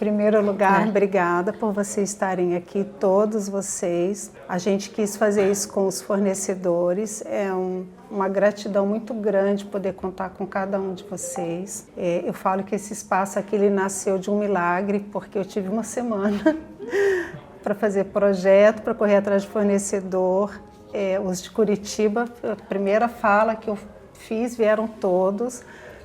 primeiro lugar, obrigada por vocês estarem aqui, todos vocês. A gente quis fazer isso com os fornecedores, uma gratidão muito grande poder contar com cada um de vocês. Eu falo que esse espaço aqui ele nasceu de um milagre, porque eu tive uma semana para fazer projeto, para correr atrás de fornecedor. Os de Curitiba, a primeira fala que eu fiz, vieram todos.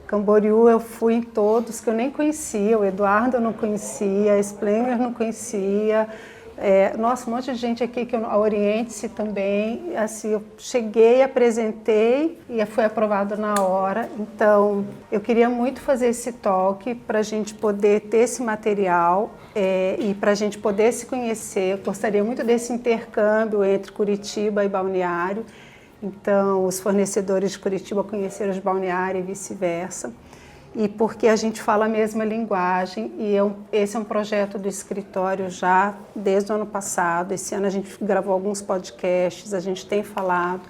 Camboriú eu fui em todos que eu nem conhecia, o Eduardo eu não conhecia, a Splendor não conhecia, nossa, um monte de gente aqui, a Oriente-se também, assim, eu cheguei, apresentei e foi aprovado na hora. Então, eu queria muito fazer esse talk para a gente poder ter esse material e para a gente poder se conhecer. Eu gostaria muito desse intercâmbio entre Curitiba e Balneário. Então, os fornecedores de Curitiba conheceram os Balneário e vice-versa. E porque a gente fala a mesma linguagem, e esse é um projeto do escritório já desde o ano passado. Esse ano a gente gravou alguns podcasts, a gente tem falado.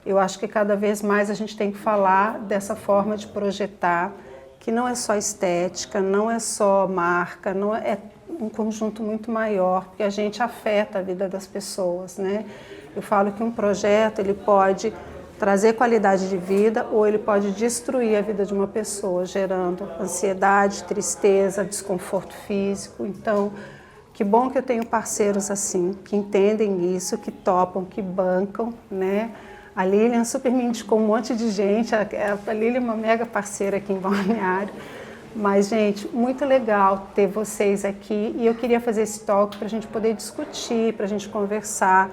Eu acho que cada vez mais a gente tem que falar dessa forma de projetar, que não é só estética, não é só marca, não é um conjunto muito maior, porque a gente afeta a vida das pessoas, né? Eu falo que um projeto ele pode trazer qualidade de vida ou ele pode destruir a vida de uma pessoa, gerando ansiedade, tristeza, desconforto físico. Então, que bom que eu tenho parceiros assim, que entendem isso, que topam, que bancam, né? A Lilian super me indicou um monte de gente, a Lilian é uma mega parceira aqui em Balneário. Mas, gente, muito legal ter vocês aqui e eu queria fazer esse talk para a gente poder discutir, para a gente conversar.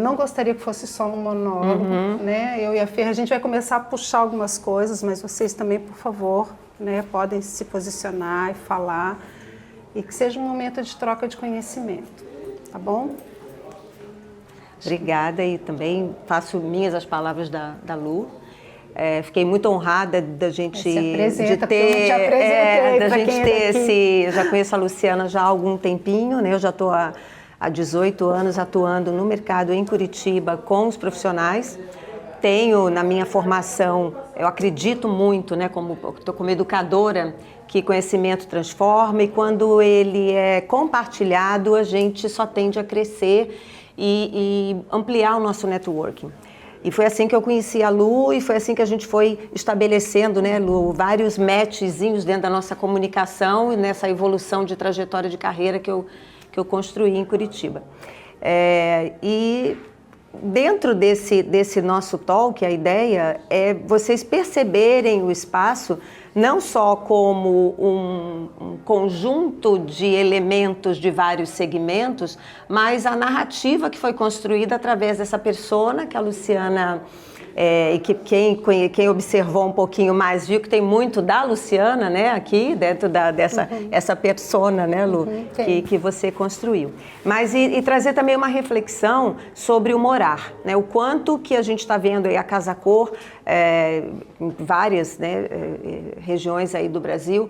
Não gostaria que fosse só um monólogo, né? Eu e a Fer, a gente vai começar a puxar algumas coisas, mas vocês também, por favor, né, podem se posicionar e falar, e que seja um momento de troca de conhecimento, tá bom? Obrigada, e também faço minhas as palavras da Lu. Fiquei muito honrada da gente eu já conheço a Luciana já há algum tempinho, né? Eu já estou há 18 anos atuando no mercado em Curitiba com os profissionais. Tenho na minha formação, eu acredito muito, né, estou como educadora, que conhecimento transforma, e quando ele é compartilhado, a gente só tende a crescer e ampliar o nosso networking. E foi assim que eu conheci a Lu e foi assim que a gente foi estabelecendo, né, Lu, vários matchzinhos dentro da nossa comunicação e nessa evolução de trajetória de carreira que eu construí em Curitiba. E dentro desse nosso talk, a ideia é vocês perceberem o espaço não só como um conjunto de elementos de vários segmentos, mas a narrativa que foi construída através dessa persona que a Luciana... e que quem observou um pouquinho mais viu que tem muito da Luciana, né, aqui dentro dessa essa persona, né, Lu, que você construiu. Mas e trazer também uma reflexão sobre o morar, né, o quanto que a gente está vendo aí a Casa Cor, em várias, né, regiões aí do Brasil,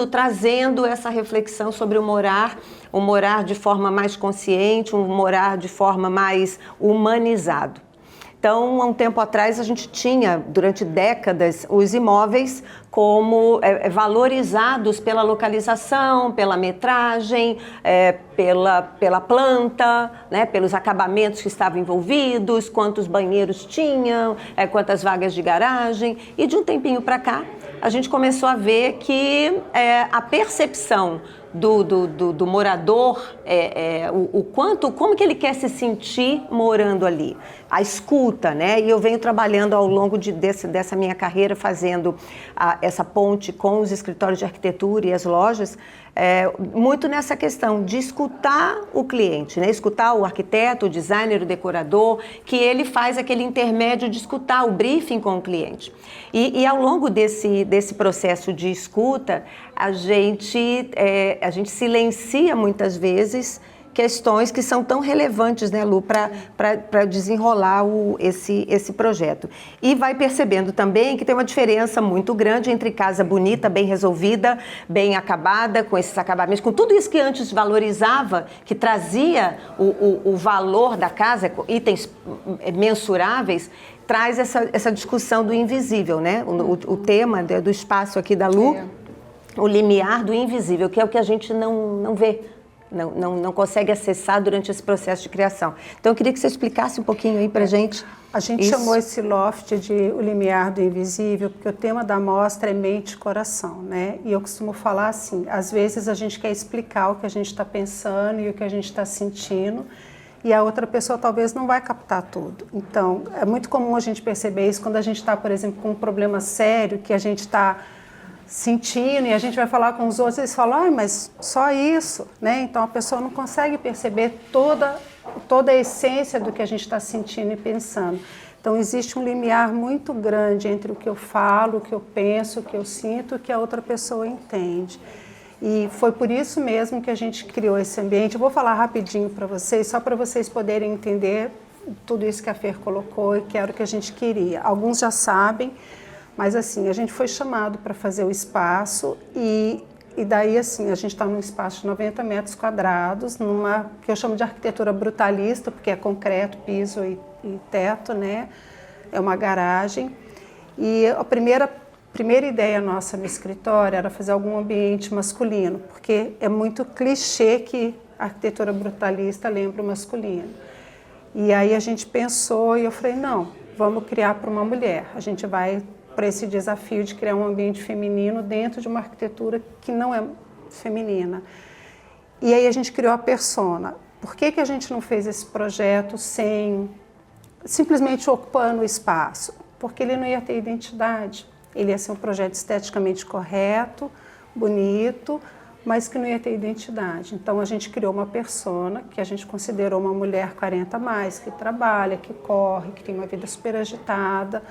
trazendo essa reflexão sobre o morar de forma mais consciente, um morar de forma mais humanizado. Então, há um tempo atrás, a gente tinha, durante décadas, os imóveis como valorizados pela localização, pela metragem, pela planta, né, pelos acabamentos que estavam envolvidos, quantos banheiros tinham, quantas vagas de garagem. E de um tempinho para cá, a gente começou a ver que a percepção do morador, como que ele quer se sentir morando ali. A escuta, né? E eu venho trabalhando ao longo dessa minha carreira, fazendo essa ponte com os escritórios de arquitetura e as lojas, muito nessa questão de escutar o cliente, né? Escutar o arquiteto, o designer, o decorador, que ele faz aquele intermédio de escutar o briefing com o cliente. E ao longo desse processo de escuta, a gente silencia muitas vezes questões que são tão relevantes, né, Lu, para desenrolar esse projeto. E vai percebendo também que tem uma diferença muito grande entre casa bonita, bem resolvida, bem acabada, com esses acabamentos, com tudo isso que antes valorizava, que trazia o valor da casa, itens mensuráveis, traz essa discussão do invisível, né? O tema do espaço aqui da Lu o limiar do invisível, que é o que a gente não vê, não consegue acessar durante esse processo de criação. Então, eu queria que você explicasse um pouquinho aí para a gente. A gente chamou esse loft de o limiar do invisível, porque o tema da mostra é mente e coração, né? E eu costumo falar assim, às vezes a gente quer explicar o que a gente está pensando e o que a gente está sentindo, e a outra pessoa talvez não vai captar tudo. Então, é muito comum a gente perceber isso quando a gente está, por exemplo, com um problema sério, que a gente está sentindo e a gente vai falar com os outros, eles falam, mas só isso, né? Então, a pessoa não consegue perceber toda a essência do que a gente está sentindo e pensando. Então, existe um limiar muito grande entre o que eu falo, o que eu penso, o que eu sinto, o que a outra pessoa entende. E foi por isso mesmo que a gente criou esse ambiente. Eu vou falar rapidinho para vocês, só para vocês poderem entender tudo isso que a Fer colocou e que era o que a gente queria. Alguns já sabem, mas assim, a gente foi chamado para fazer o espaço e daí assim, a gente está num espaço de 90 metros quadrados, numa que eu chamo de arquitetura brutalista, porque é concreto, piso e teto, né? É uma garagem. E a primeira ideia nossa no escritório era fazer algum ambiente masculino, porque é muito clichê que a arquitetura brutalista lembra o masculino. E aí a gente pensou e eu falei, não, vamos criar para uma mulher. A gente vai para esse desafio de criar um ambiente feminino dentro de uma arquitetura que não é feminina. E aí a gente criou a Persona. Por que a gente não fez esse projeto simplesmente ocupando o espaço? Porque ele não ia ter identidade. Ele ia ser um projeto esteticamente correto, bonito, mas que não ia ter identidade. Então a gente criou uma persona que a gente considerou uma mulher 40 a mais, que trabalha, que corre, que tem uma vida super agitada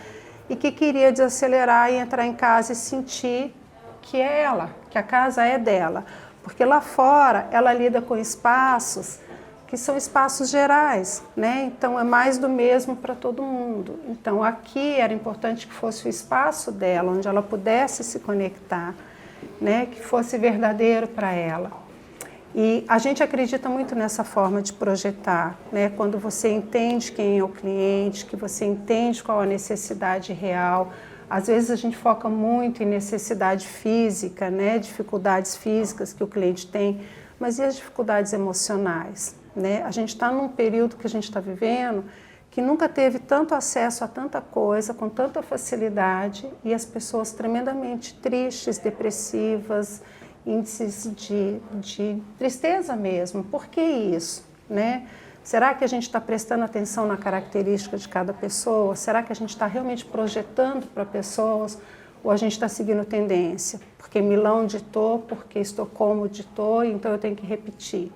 e que queria desacelerar e entrar em casa e sentir que é ela, que a casa é dela. Porque lá fora ela lida com espaços que são espaços gerais, né? Então é mais do mesmo para todo mundo. Então aqui era importante que fosse o espaço dela, onde ela pudesse se conectar, né? Que fosse verdadeiro para ela. E a gente acredita muito nessa forma de projetar, né? Quando você entende quem é o cliente, que você entende qual a necessidade real. Às vezes a gente foca muito em necessidade física, né? Dificuldades físicas que o cliente tem, mas e as dificuldades emocionais? Né? A gente está num período que a gente está vivendo que nunca teve tanto acesso a tanta coisa, com tanta facilidade, e as pessoas tremendamente tristes, depressivas, índices de tristeza mesmo. Por que isso? Né? Será que a gente está prestando atenção na característica de cada pessoa? Será que a gente está realmente projetando para pessoas ou a gente está seguindo tendência? Porque Milão ditou, porque Estocolmo ditou, então eu tenho que repetir.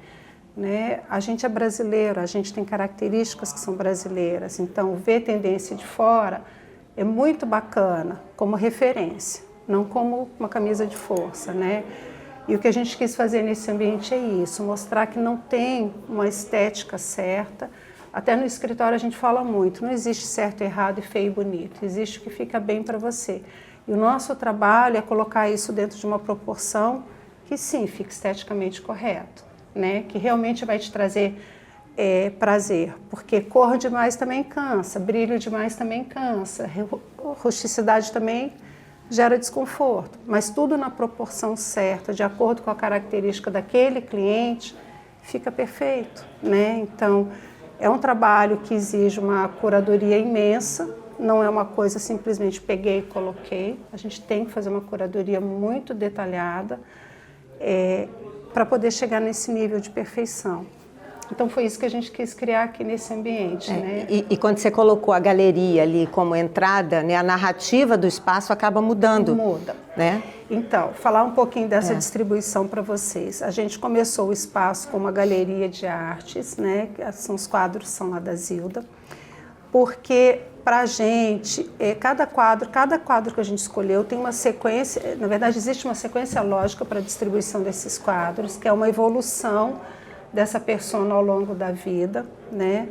Né? A gente é brasileiro, a gente tem características que são brasileiras, então ver tendência de fora é muito bacana como referência, não como uma camisa de força, né? E o que a gente quis fazer nesse ambiente é isso, mostrar que não tem uma estética certa. Até no escritório a gente fala muito, não existe certo, errado e feio e bonito, existe o que fica bem para você. E o nosso trabalho é colocar isso dentro de uma proporção que sim, fique esteticamente correto. Né, que realmente vai te trazer prazer, porque cor demais também cansa, brilho demais também cansa, rusticidade também gera desconforto, mas tudo na proporção certa, de acordo com a característica daquele cliente, fica perfeito. Né? Então, é um trabalho que exige uma curadoria imensa, não é uma coisa simplesmente peguei e coloquei, a gente tem que fazer uma curadoria muito detalhada, para poder chegar nesse nível de perfeição. Então foi isso que a gente quis criar aqui nesse ambiente. Né? E quando você colocou a galeria ali como entrada, né, a narrativa do espaço acaba mudando. Muda. Né? Então, falar um pouquinho dessa distribuição para vocês. A gente começou o espaço com uma galeria de artes, né, os quadros são lá da Zilda, porque para a gente, cada quadro que a gente escolheu tem uma sequência, na verdade existe uma sequência lógica para a distribuição desses quadros, que é uma evolução dessa persona ao longo da vida, né?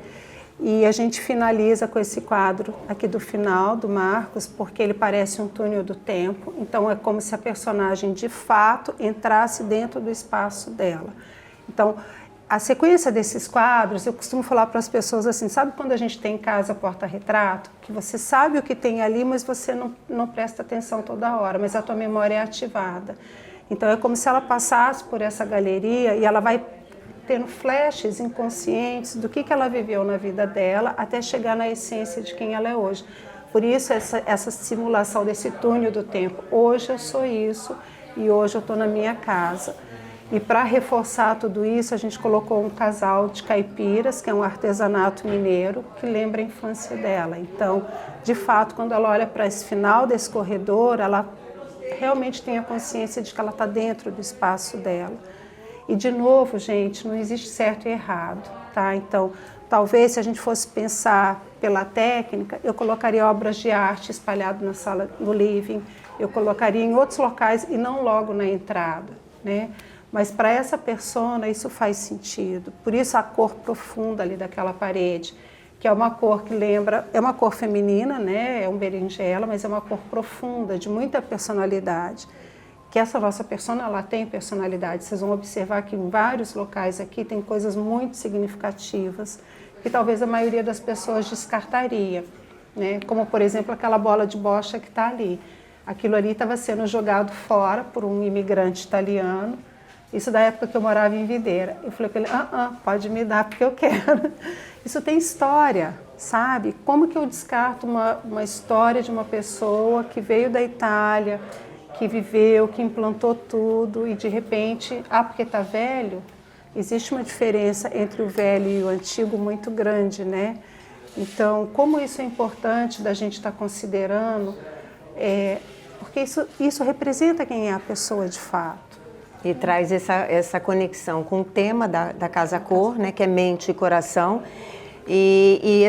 E a gente finaliza com esse quadro aqui do final, do Marcos, porque ele parece um túnel do tempo, então é como se a personagem de fato entrasse dentro do espaço dela. Então, a sequência desses quadros, eu costumo falar para as pessoas assim, sabe quando a gente tem em casa porta-retrato? Que você sabe o que tem ali, mas você não presta atenção toda hora, mas a tua memória é ativada. Então é como se ela passasse por essa galeria e ela vai tendo flashes inconscientes do que ela viveu na vida dela até chegar na essência de quem ela é hoje. Por isso essa simulação desse túnel do tempo. Hoje eu sou isso e hoje eu estou na minha casa. E para reforçar tudo isso, a gente colocou um casal de caipiras, que é um artesanato mineiro, que lembra a infância dela. Então, de fato, quando ela olha para esse final desse corredor, ela realmente tem a consciência de que ela está dentro do espaço dela. E, de novo, gente, não existe certo e errado, tá? Então, talvez se a gente fosse pensar pela técnica, eu colocaria obras de arte espalhadas na sala, no living, eu colocaria em outros locais e não logo na entrada, né? Mas para essa persona isso faz sentido. Por isso a cor profunda ali daquela parede, que é uma cor que lembra, é uma cor feminina, né? É um berinjela, mas é uma cor profunda, de muita personalidade. Que essa nossa persona, ela tem personalidade. Vocês vão observar que em vários locais aqui tem coisas muito significativas que talvez a maioria das pessoas descartaria, né? Como, por exemplo, aquela bola de bocha que está ali. Aquilo ali estava sendo jogado fora por um imigrante italiano. Isso da época que eu morava em Videira. Eu falei para ele, pode me dar porque eu quero. Isso tem história, sabe? Como que eu descarto uma história de uma pessoa que veio da Itália, que viveu, que implantou tudo e de repente, porque está velho? Existe uma diferença entre o velho e o antigo muito grande, né? Então, como isso é importante da gente estar considerando, porque isso representa quem é a pessoa de fato. E traz essa conexão com o tema da Casa Cor, né, que é mente e coração. E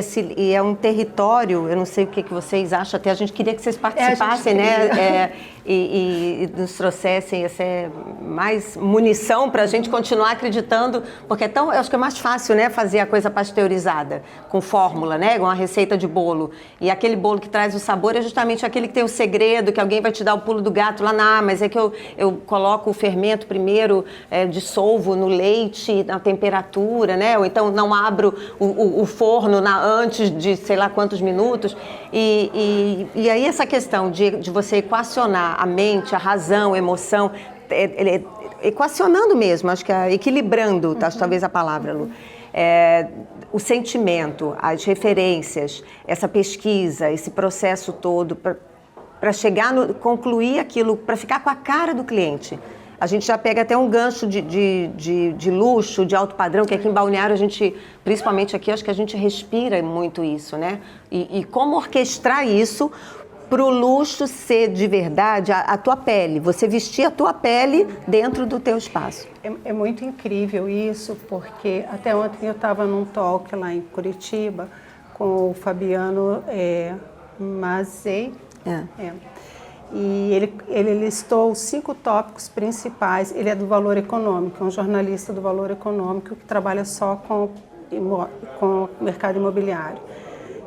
é um território, eu não sei o que vocês acham, até a gente queria que vocês participassem, né? E nos trouxessem mais munição para a gente continuar acreditando, porque eu acho que é mais fácil, né, fazer a coisa pasteurizada, com fórmula, né, com uma receita de bolo. E aquele bolo que traz o sabor é justamente aquele que tem o segredo, que alguém vai te dar o pulo do gato lá, mas é que eu coloco o fermento primeiro, dissolvo no leite, na temperatura, né? Ou então não abro o forno antes de sei lá quantos minutos. E aí essa questão de você equacionar a mente, a razão, a emoção, equacionando mesmo, acho que equilibrando, talvez a palavra, Lu. O sentimento, as referências, essa pesquisa, esse processo todo, para chegar concluir aquilo, para ficar com a cara do cliente. A gente já pega até um gancho de luxo, de alto padrão, que aqui em Balneário a gente, principalmente aqui, acho que a gente respira muito isso, né? E como orquestrar isso para o luxo ser de verdade a tua pele, você vestir a tua pele dentro do teu espaço. É muito incrível isso, porque até ontem eu estava num talk lá em Curitiba com o Fabiano Mazei. E ele listou 5 tópicos principais. Ele é do Valor Econômico, é um jornalista do Valor Econômico que trabalha só com o mercado imobiliário.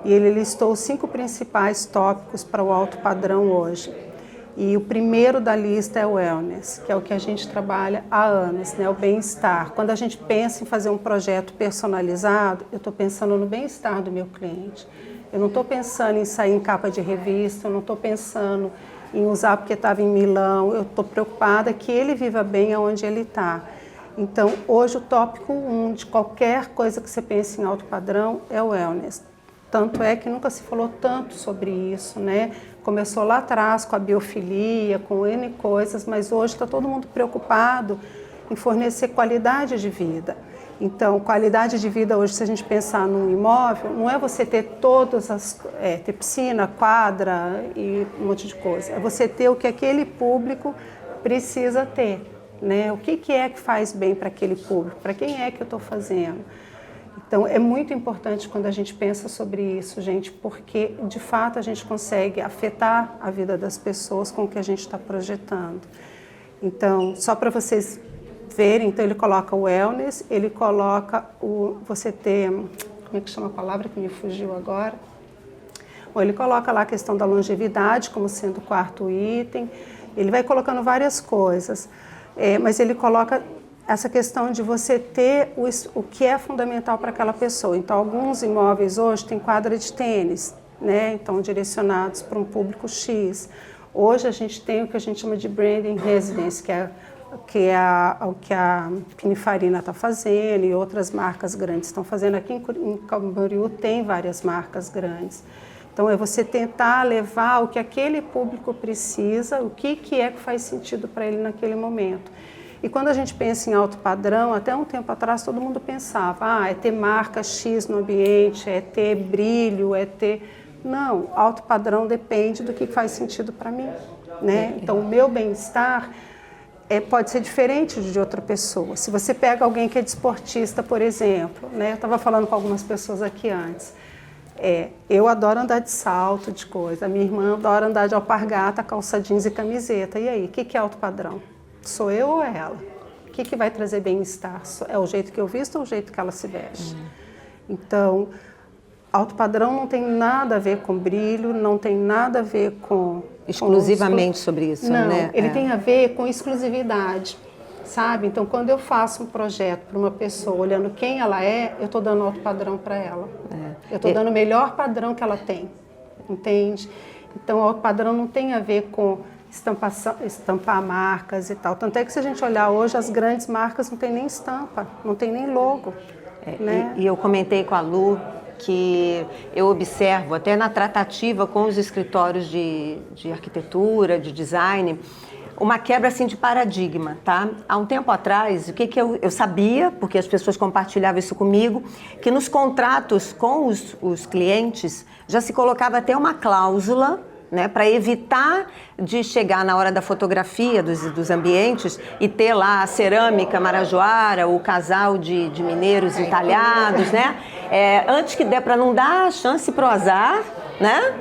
E ele listou 5 principais tópicos para o alto padrão hoje. E o primeiro da lista é o wellness, que é o que a gente trabalha há anos, né? O bem-estar. Quando a gente pensa em fazer um projeto personalizado, eu estou pensando no bem-estar do meu cliente. Eu não estou pensando em sair em capa de revista, eu não estou pensando em usar porque estava em Milão, eu estou preocupada que ele viva bem aonde ele está. Então, hoje o tópico 1 de qualquer coisa que você pense em alto padrão é o wellness. Tanto é que nunca se falou tanto sobre isso, né? Começou lá atrás com a biofilia, com N coisas, mas hoje está todo mundo preocupado em fornecer qualidade de vida. Então, qualidade de vida hoje, se a gente pensar num imóvel, não é você ter ter piscina, quadra e um monte de coisa. É você ter o que aquele público precisa ter, né? O que é que faz bem para aquele público? Para quem é que eu estou fazendo? Então, é muito importante quando a gente pensa sobre isso, gente, porque, de fato, a gente consegue afetar a vida das pessoas com o que a gente está projetando. Então, só para vocês verem, então ele coloca o wellness, ele coloca você ter, como é que chama a palavra que me fugiu agora? Bom, ele coloca lá a questão da longevidade como sendo o 4º item, ele vai colocando várias coisas, mas ele coloca essa questão de você ter o que é fundamental para aquela pessoa. Então, alguns imóveis hoje têm quadra de tênis, né? Então, direcionados para um público X. Hoje a gente tem o que a gente chama de Branding Residence, que é o que a Pininfarina está fazendo e outras marcas grandes estão fazendo. Aqui em Camboriú tem várias marcas grandes. Então, é você tentar levar o que aquele público precisa, o que é que faz sentido para ele naquele momento. E quando a gente pensa em alto padrão, até um tempo atrás todo mundo pensava, é ter marca X no ambiente, é ter brilho, é ter... Não, alto padrão depende do que faz sentido para mim, né? Então, o meu bem-estar pode ser diferente de outra pessoa. Se você pega alguém que é desportista, por exemplo, né? Eu estava falando com algumas pessoas aqui antes. Eu adoro andar de salto, de coisa. A minha irmã adora andar de alpargata, calça jeans e camiseta. E aí, o que é alto padrão? Sou eu ou é ela? O que vai trazer bem-estar? É o jeito que eu visto ou o jeito que ela se veste? Então, alto padrão não tem nada a ver com brilho, não tem nada a ver com... Exclusivamente sobre isso, não, né? Ele tem a ver com exclusividade, sabe? Então, quando eu faço um projeto para uma pessoa olhando quem ela é, eu estou dando alto padrão para ela. Eu estou dando o melhor padrão que ela tem, entende? Então, o alto padrão não tem a ver com estampar marcas e tal. Tanto é que se a gente olhar hoje, as grandes marcas não tem nem estampa, não tem nem logo. Né? E eu comentei com a Lu que eu observo, até na tratativa com os escritórios de arquitetura, de design, uma quebra assim de paradigma, tá? Há um tempo atrás, o que eu sabia, porque as pessoas compartilhavam isso comigo, que nos contratos com os clientes já se colocava até uma cláusula, né, para evitar de chegar na hora da fotografia dos ambientes e ter lá a cerâmica marajoara, o casal de mineiros entalhados, né? Antes que der, para não dar chance pro azar, né?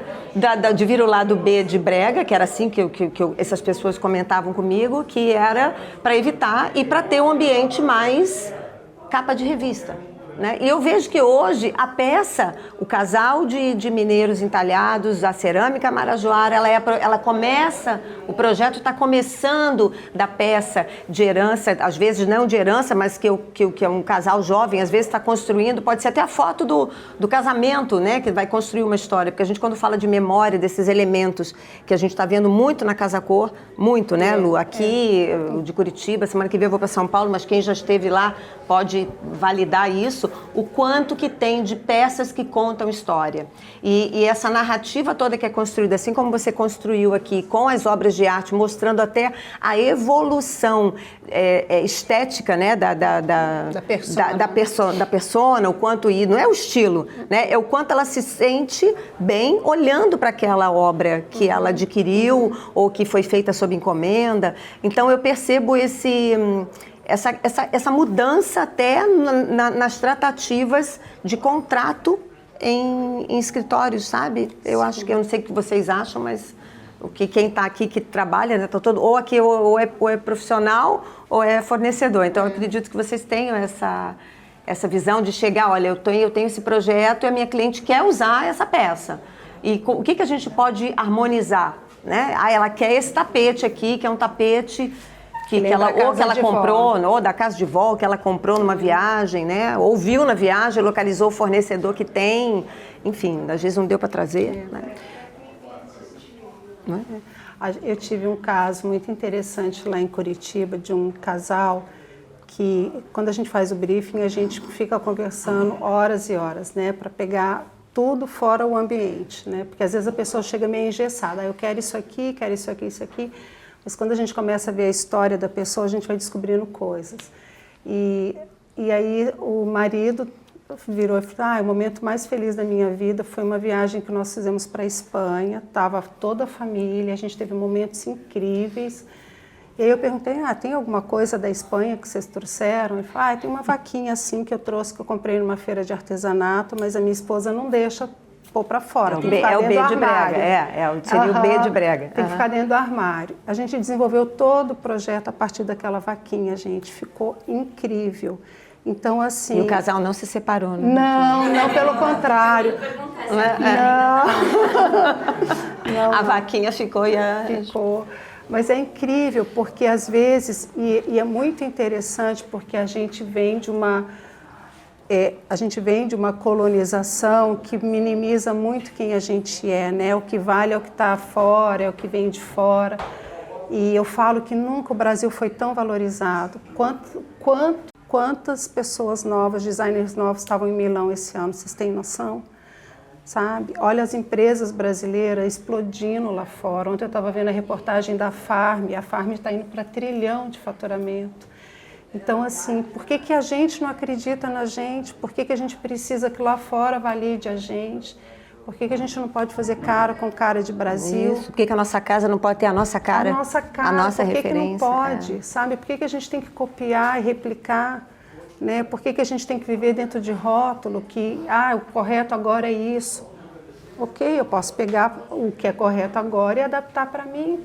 De vir o lado B de brega, que era assim que essas pessoas comentavam comigo, que era para evitar e para ter um ambiente mais capa de revista. Né? E eu vejo que hoje a peça, o casal de mineiros entalhados, a cerâmica marajoara, ela começa, o projeto está começando da peça de herança, às vezes não de herança, mas que é um casal jovem, às vezes está construindo, pode ser até a foto do casamento, né? Que vai construir uma história, porque a gente quando fala de memória, desses elementos que a gente está vendo muito na Casa Cor, muito, né, Lu? Aqui, de Curitiba, semana que vem eu vou para São Paulo, mas quem já esteve lá pode validar isso, o quanto que tem de peças que contam história. E essa narrativa toda que é construída, assim como você construiu aqui, com as obras de arte, mostrando até a evolução estética, né, da persona, o quanto, e não é o estilo, né, é o quanto ela se sente bem olhando para aquela obra que ela adquiriu ou que foi feita sob encomenda. Então eu percebo essa mudança até nas tratativas de contrato em escritórios, sabe? Eu acho que, eu não sei o que vocês acham, mas quem está aqui que trabalha, né, tá todo, ou aqui ou é profissional ou é fornecedor. Então eu acredito que vocês tenham essa visão de chegar, olha, eu tenho esse projeto e a minha cliente quer usar essa peça. E o que a gente pode harmonizar? Né? Ela quer esse tapete aqui, que é um tapete... que ela comprou, ou da casa de vó, que ela comprou numa viagem, né? Ou viu na viagem, localizou o fornecedor que tem, enfim, às vezes não deu para trazer. Né? Eu tive um caso muito interessante lá em Curitiba de um casal que, quando a gente faz o briefing, a gente fica conversando horas e horas, né? Para pegar tudo fora o ambiente, né? Porque às vezes a pessoa chega meio engessada, eu quero isso aqui, quero isso aqui, isso aqui. Mas quando a gente começa a ver a história da pessoa, a gente vai descobrindo coisas. E aí o marido virou e falou, o momento mais feliz da minha vida foi uma viagem que nós fizemos para a Espanha, estava toda a família, a gente teve momentos incríveis. E aí eu perguntei, tem alguma coisa da Espanha que vocês trouxeram? Ele falou, tem uma vaquinha assim que eu trouxe, que eu comprei numa feira de artesanato, mas a minha esposa não deixa pôr para fora. É o B de brega, seria o B de brega. Tem que ficar dentro do armário. A gente desenvolveu todo o projeto a partir daquela vaquinha, gente. Ficou incrível. Então, assim... E o casal não se separou, né? Não, pelo contrário. Não. A vaquinha ficou e Ficou. Mas é incrível, porque às vezes... E é muito interessante, porque a gente vem de uma a gente vem de uma colonização que minimiza muito quem a gente é, né? O que vale é o que está fora, é o que vem de fora. E eu falo que nunca o Brasil foi tão valorizado. Quantas pessoas novas, designers novos estavam em Milão esse ano, vocês têm noção? Sabe? Olha as empresas brasileiras explodindo lá fora. Ontem eu estava vendo a reportagem da Farm, a Farm está indo para trilhão de faturamento. Então, assim, por que a gente não acredita na gente? Por que a gente precisa que lá fora valide a gente? Por que a gente não pode fazer cara com cara de Brasil? Isso. Por que a nossa casa não pode ter a nossa cara? A nossa cara. A nossa por que referência. Que não pode? Sabe? Por que a gente tem que copiar e replicar? Né? Por que a gente tem que viver dentro de rótulo que, o correto agora é isso? Ok, eu posso pegar o que é correto agora e adaptar para mim.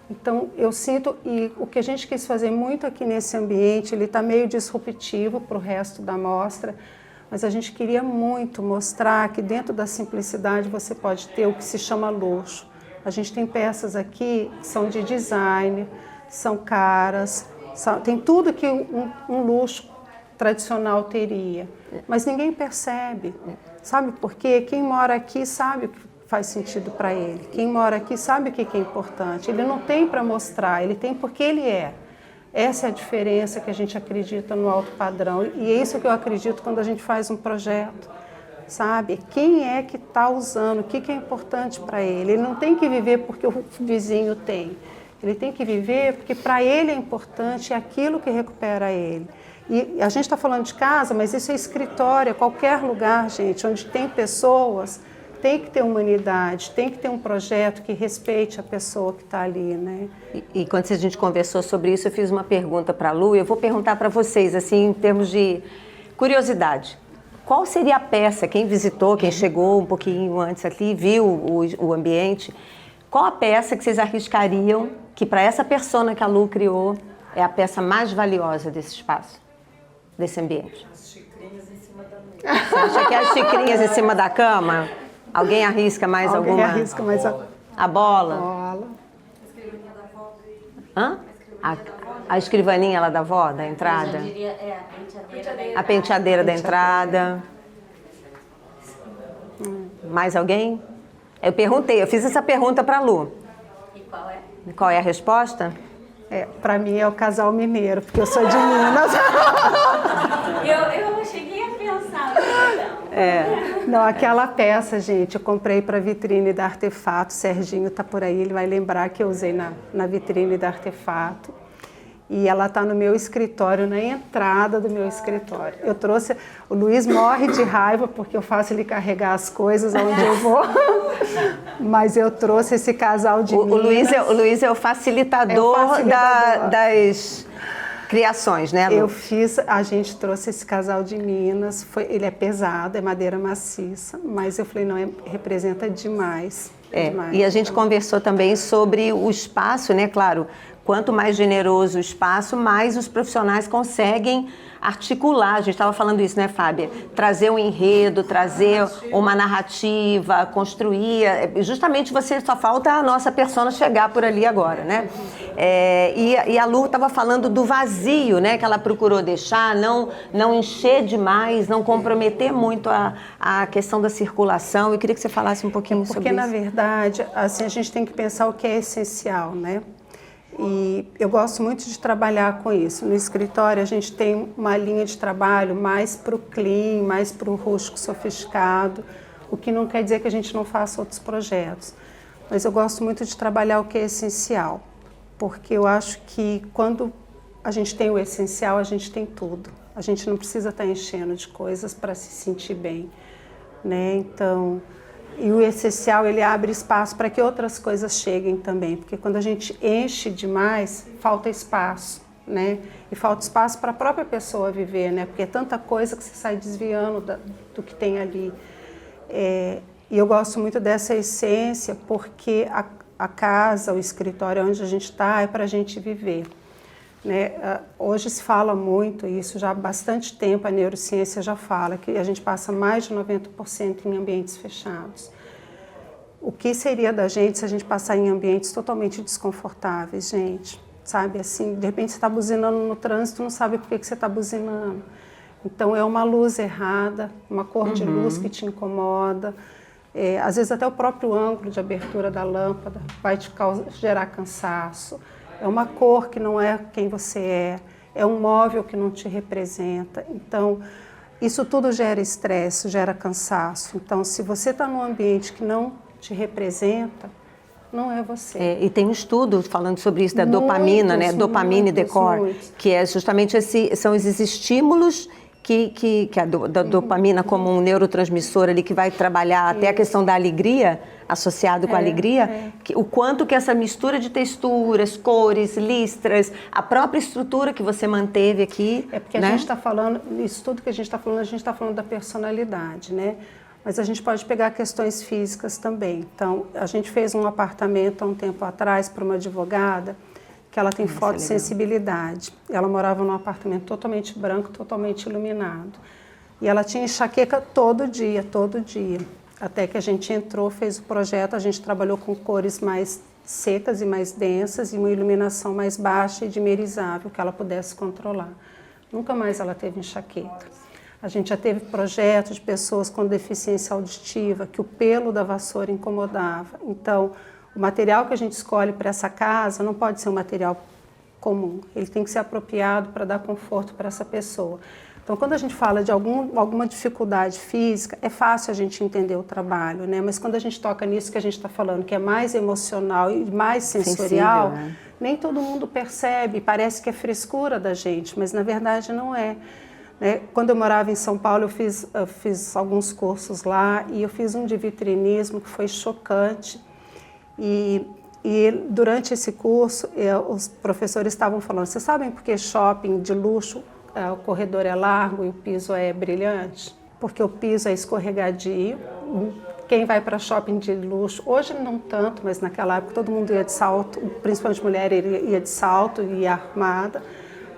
Então, eu sinto, e o que a gente quis fazer muito aqui nesse ambiente, ele está meio disruptivo para o resto da mostra, mas a gente queria muito mostrar que dentro da simplicidade você pode ter o que se chama luxo. A gente tem peças aqui que são de design, são caras, tem tudo que um luxo tradicional teria, mas ninguém percebe. Sabe por quê? Quem mora aqui sabe o que faz sentido para ele. Quem mora aqui sabe o que é importante. Ele não tem para mostrar, ele tem porque ele é. Essa é a diferença que a gente acredita no alto padrão. E é isso que eu acredito quando a gente faz um projeto. Sabe? Quem é que está usando, o que é importante para ele. Ele não tem que viver porque o vizinho tem. Ele tem que viver porque para ele é importante, é aquilo que recupera ele. E a gente está falando de casa, mas isso é escritório, é qualquer lugar, gente, onde tem pessoas. Tem que ter humanidade, tem que ter um projeto que respeite a pessoa que está ali, né? E quando a gente conversou sobre isso, eu fiz uma pergunta para a Lu, eu vou perguntar para vocês, assim, em termos de curiosidade. Qual seria a peça, quem visitou, quem chegou um pouquinho antes aqui, viu o ambiente, qual a peça que vocês arriscariam que para essa persona que a Lu criou é a peça mais valiosa desse espaço, desse ambiente? As xicrinhas em cima da mesa. Você acha que é as xicrinhas em cima da cama? Alguém arrisca mais alguma? Alguém arrisca mais a bola? bola. A escrivaninha da avó. Hã? A escrivaninha lá da avó, da entrada? Eu diria, a penteadeira. A penteadeira da entrada. Mais alguém? Eu perguntei, eu fiz essa pergunta para a Lu. E qual é? Qual é a resposta? Para mim é o casal mineiro, porque eu sou de Minas. Eu cheguei a pensar, então. Não, aquela peça, gente, eu comprei para a vitrine da Artefato. O Serginho está por aí, ele vai lembrar que eu usei na vitrine da Artefato. E ela está no meu escritório, na entrada do meu escritório. Eu trouxe... O Luiz morre de raiva porque eu faço ele carregar as coisas onde eu vou. Mas eu trouxe esse casal de Minas. O Luiz é o facilitador, das criações, né, Lu? A gente trouxe esse casal de Minas. Ele é pesado, é madeira maciça. Mas eu falei, não, representa demais. Demais. E a gente conversou também sobre o espaço, né, claro... Quanto mais generoso o espaço, mais os profissionais conseguem articular. A gente estava falando isso, né, Fábia? Trazer um enredo, trazer uma narrativa, construir. Justamente só falta a nossa persona chegar por ali agora, né? E a Lu estava falando do vazio, né, que ela procurou deixar, não encher demais, não comprometer muito a questão da circulação. Eu queria que você falasse um pouquinho sobre isso. Porque, na verdade, assim, a gente tem que pensar o que é essencial, né? E eu gosto muito de trabalhar com isso. No escritório, a gente tem uma linha de trabalho mais para o clean, mais para o rústico sofisticado, o que não quer dizer que a gente não faça outros projetos. Mas eu gosto muito de trabalhar o que é essencial, porque eu acho que quando a gente tem o essencial, a gente tem tudo. A gente não precisa estar enchendo de coisas para se sentir bem, né? Então... E o essencial, ele abre espaço para que outras coisas cheguem também, porque quando a gente enche demais, falta espaço, né? E falta espaço para a própria pessoa viver, né? Porque é tanta coisa que você sai desviando do que tem ali. E eu gosto muito dessa essência, porque a casa, o escritório onde a gente está, é para a gente viver. Né? Hoje se fala muito isso, já há bastante tempo a neurociência já fala que a gente passa mais de 90% em ambientes fechados. O que seria da gente se a gente passar em ambientes totalmente desconfortáveis, gente? Sabe, assim, de repente você está buzinando no trânsito, não sabe por que você está buzinando. Então é uma luz errada, uma cor de luz que te incomoda. Às vezes até o próprio ângulo de abertura da lâmpada vai te gerar cansaço. É uma cor que não é quem você é um móvel que não te representa. Então, isso tudo gera estresse, gera cansaço. Então, se você está num ambiente que não te representa, não é você. E tem um estudo falando sobre isso, da dopamina, né? Dopamina e decor, que é justamente são esses estímulos que a dopamina como um neurotransmissor ali que vai trabalhar até a questão da alegria, associado com a alegria, o quanto que essa mistura de texturas, cores, listras, a própria estrutura que você manteve aqui... É porque a gente está falando, isso tudo que a gente está falando da personalidade, né? Mas a gente pode pegar questões físicas também. Então, a gente fez um apartamento há um tempo atrás para uma advogada, que ela tem fotossensibilidade. Ela morava num apartamento totalmente branco, totalmente iluminado. E ela tinha enxaqueca todo dia, todo dia. Até que a gente entrou, fez o projeto, a gente trabalhou com cores mais secas e mais densas e uma iluminação mais baixa e dimerizável, que ela pudesse controlar. Nunca mais ela teve enxaqueca. A gente já teve projetos de pessoas com deficiência auditiva, que o pelo da vassoura incomodava. Então, o material que a gente escolhe para essa casa não pode ser um material comum. Ele tem que ser apropriado para dar conforto para essa pessoa. Então, quando a gente fala de alguma dificuldade física, é fácil a gente entender o trabalho, né? Mas quando a gente toca nisso que a gente está falando, que é mais emocional e mais sensorial, sensível, né? Nem todo mundo percebe, parece que é frescura da gente, mas na verdade não é. Quando eu morava em São Paulo, eu fiz alguns cursos lá e eu fiz um de vitrinismo que foi chocante. E durante esse curso, os professores estavam falando, vocês sabem por que shopping de luxo, o corredor é largo e o piso é brilhante? Porque o piso é escorregadio. Quem vai para shopping de luxo, hoje não tanto, mas naquela época todo mundo ia de salto, principalmente mulher ia de salto e ia armada.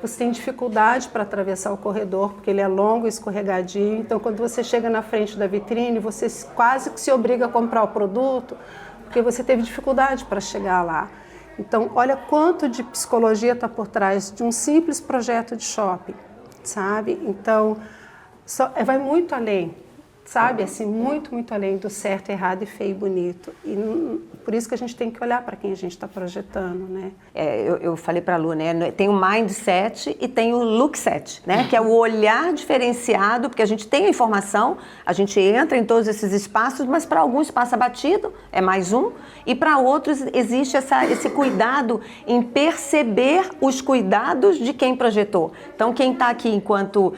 Você tem dificuldade para atravessar o corredor, porque ele é longo e escorregadio. Então, quando você chega na frente da vitrine, você quase que se obriga a comprar o produto, porque você teve dificuldade para chegar lá. Então, olha quanto de psicologia está por trás de um simples projeto de shopping, sabe? Então, vai muito além, sabe? Assim, muito, muito além do certo, errado e feio e bonito. E por isso que a gente tem que olhar para quem a gente está projetando, né? Eu falei para a Lu, né? Tem o mindset e tem o lookset, né? Que é o olhar diferenciado, porque a gente tem a informação, a gente entra em todos esses espaços, mas para alguns passa batido, é mais um, e para outros existe esse cuidado em perceber os cuidados de quem projetou. Então, quem está aqui enquanto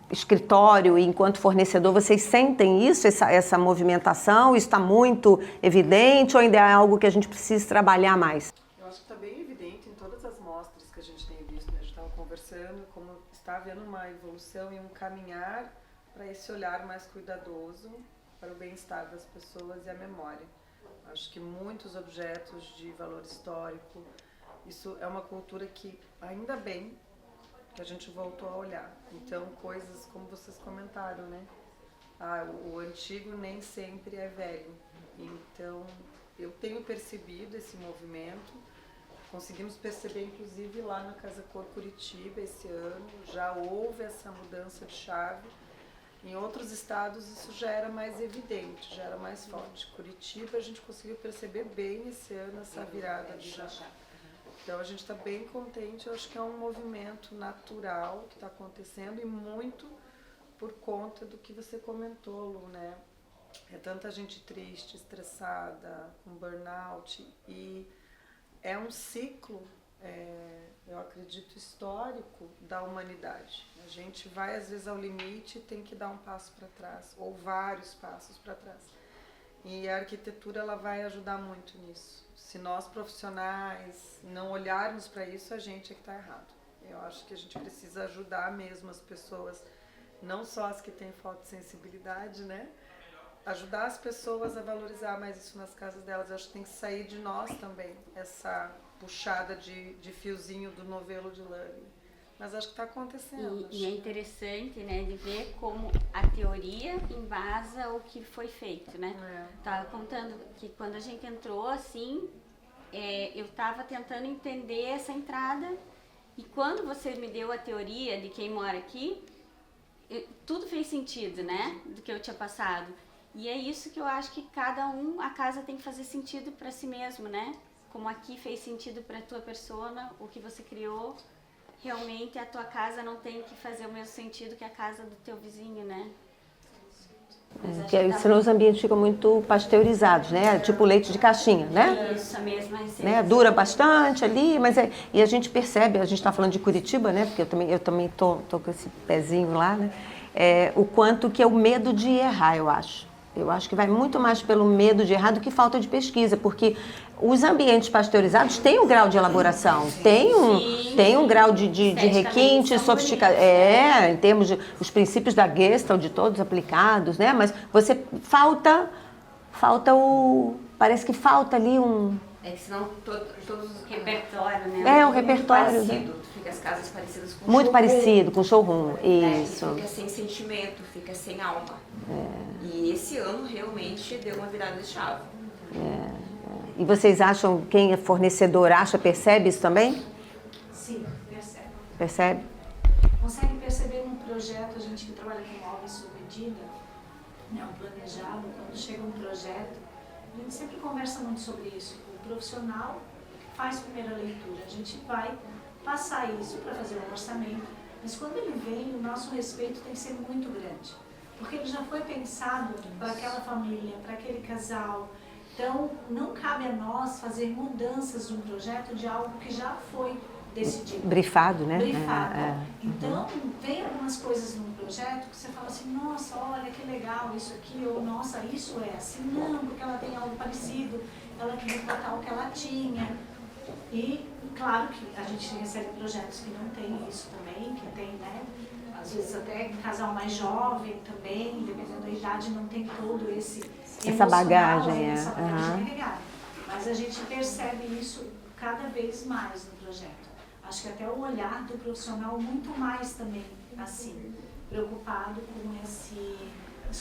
escritório e enquanto fornecedor, vocês sentem isso, essa movimentação? Isso está muito evidente ou ainda é algo que a gente precisa trabalhar mais? Eu acho que está bem evidente em todas as mostras que a gente tem visto, né? A gente estava conversando como está havendo uma evolução e um caminhar para esse olhar mais cuidadoso para o bem-estar das pessoas e a memória. Acho que muitos objetos de valor histórico, isso é uma cultura que, ainda bem, que a gente voltou a olhar. Então, coisas como vocês comentaram, né? O antigo nem sempre é velho. Então, eu tenho percebido esse movimento. Conseguimos perceber, inclusive, lá na Casa Cor Curitiba, esse ano, já houve essa mudança de chave. Em outros estados, isso já era mais evidente, já era mais forte. Curitiba, a gente conseguiu perceber bem esse ano essa virada de chave. Então, a gente está bem contente, eu acho que é um movimento natural que está acontecendo e muito por conta do que você comentou, Lu, né? É tanta gente triste, estressada, com burnout e é um ciclo, eu acredito, histórico da humanidade. A gente vai, às vezes, ao limite e tem que dar um passo para trás, ou vários passos para trás. E a arquitetura ela vai ajudar muito nisso. Se nós profissionais não olharmos para isso, a gente é que está errado. Eu acho que a gente precisa ajudar mesmo as pessoas, não só as que têm fotossensibilidade, né? Ajudar as pessoas a valorizar mais isso nas casas delas. Eu acho que tem que sair de nós também, essa puxada de fiozinho do novelo de lã. Mas acho que está acontecendo. E é interessante, né, de ver como a teoria embasa o que foi feito, né? Estava contando que quando a gente entrou, assim, eu estava tentando entender essa entrada E quando você me deu a teoria de quem mora aqui, tudo fez sentido, né? Do que eu tinha passado. E é isso que eu acho que a casa tem que fazer sentido para si mesmo, né? Como aqui fez sentido para a tua persona, o que você criou, realmente a tua casa não tem que fazer o mesmo sentido que a casa do teu vizinho, né? Porque senão os ambientes ficam muito pasteurizados, né? Tipo leite de caixinha, né? Isso, a mesma receita. Né? Dura bastante ali, mas e a gente percebe, a gente está falando de Curitiba, né? Porque eu também tô com esse pezinho lá, né? O quanto que é o medo de errar, eu acho. Eu acho que vai muito mais pelo medo de errar do que falta de pesquisa, porque os ambientes pasteurizados têm um grau de elaboração, tem um grau de requinte, sofisticação, em termos de os princípios da Gestalt, de todos aplicados, né? Mas parece que falta ali um... que senão todos os repertório, né? Um repertório. Parecido, fica as casas parecidas com muito showroom, parecido com showroom, isso. Fica sem sentimento, fica sem alma. E esse ano realmente deu uma virada de chave. E vocês acham, quem é fornecedor percebe isso também? Sim, percebe. Percebe? Consegue perceber num projeto, a gente que trabalha com móveis sob medida, né, um planejado, quando chega um projeto, a gente sempre conversa muito sobre isso. O profissional faz primeira leitura, a gente vai passar isso para fazer um orçamento, mas quando ele vem, o nosso respeito tem que ser muito grande, porque ele já foi pensado para aquela família, para aquele casal. Então, não cabe a nós fazer mudanças de um projeto de algo que já foi decidido. Brifado, né? Brifado. Então, tem algumas coisas num projeto que você fala assim, nossa, olha que legal isso aqui, ou nossa, isso é assim. Não, porque ela tem algo parecido, ela queria botar o que ela tinha. E, claro que a gente recebe projetos que não tem isso também, que tem, né? Às vezes até casal mais jovem também, dependendo da idade, não tem todo essa bagagem, essa bagagem carregada. Mas a gente percebe isso cada vez mais no projeto. Acho que até o olhar do profissional muito mais também, assim, preocupado com esse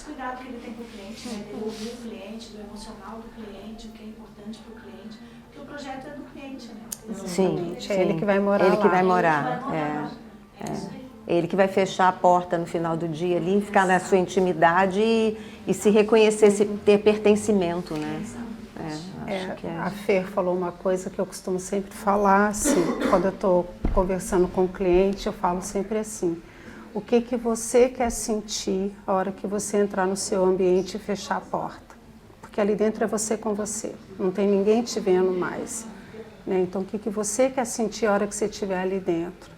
cuidado que ele tem com o cliente, né? De ouvir o cliente, do emocional do cliente, o que é importante para o cliente, porque o projeto é do cliente, né? Sim, é ele que vai morar ele lá. que vai morar. É isso aí. Ele que vai fechar a porta no final do dia ali, ficar na sua intimidade e se reconhecer, se ter pertencimento, né? Acho que A Fer falou uma coisa que eu costumo sempre falar, assim, quando eu estou conversando com o cliente, eu falo sempre assim, o que você quer sentir a hora que você entrar no seu ambiente e fechar a porta? Porque ali dentro é você com você, não tem ninguém te vendo mais, né? Então, o que você quer sentir a hora que você estiver ali dentro?